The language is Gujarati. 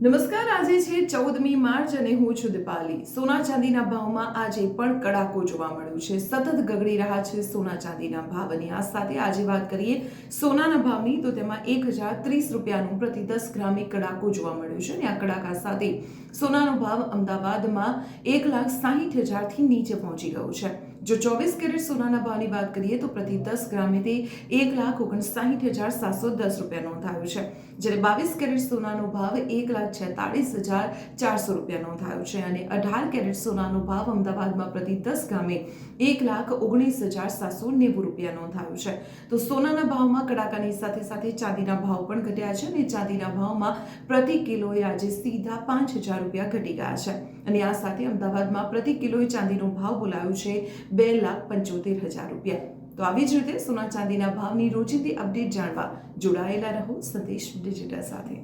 નમસ્કાર, આજે છે 14મી માર્ચ અને હું છું દીપાલી। સોના ચાંદીના ભાવમાં આજે પણ કડાકો જોવા મળ્યો છે। સતત ગગડી રહ્યા છે સોના ચાંદીના ભાવ અને આ સાથે આજે વાત કરીએ સોનાના ભાવની તો તેમાં 1030 રૂપિયાનું પ્રતિ 10 ગ્રામે કડાકો જોવા મળ્યો છે અને આ કડાકા સાથે સોનાનો ભાવ અમદાવાદમાં 1,60,000 થી નીચે પહોંચી ગયો છે। જો 24 કેરેટ સોનાના ભાવની વાત કરીએ તો પ્રતિ 10 ગ્રામે તે 1,59,710 રૂપિયા નોંધાયો છે, જ્યારે 22 કેરેટ સોનાનો ભાવ 1,46,400 રૂપિયા નોંધાયો છે અને 18 કેરેટ સોનાનો ભાવ અમદાવાદમાં પ્રતિ 10 ગ્રામે 1,19,790 રૂપિયા નોંધાયો છે। તો સોનાના ભાવમાં કડાકાની સાથે સાથે ચાંદીના ભાવ પણ ઘટ્યા છે અને ચાંદીના ભાવમાં પ્રતિ કિલોએ આજે સીધા 5,000 રૂપિયા ઘટી ગયા છે અને આ સાથે અમદાવાદમાં પ્રતિ કિલોએ ચાંદીનો ભાવ બોલાયો છે 2,75,000 રૂપિયા। તો આવી જ રીતે સોના ચાંદીના ભાવની રોજિંદી અપડેટ જાણવા જોડાયેલા રહો સંદેશ ડિજિટલ સાથે।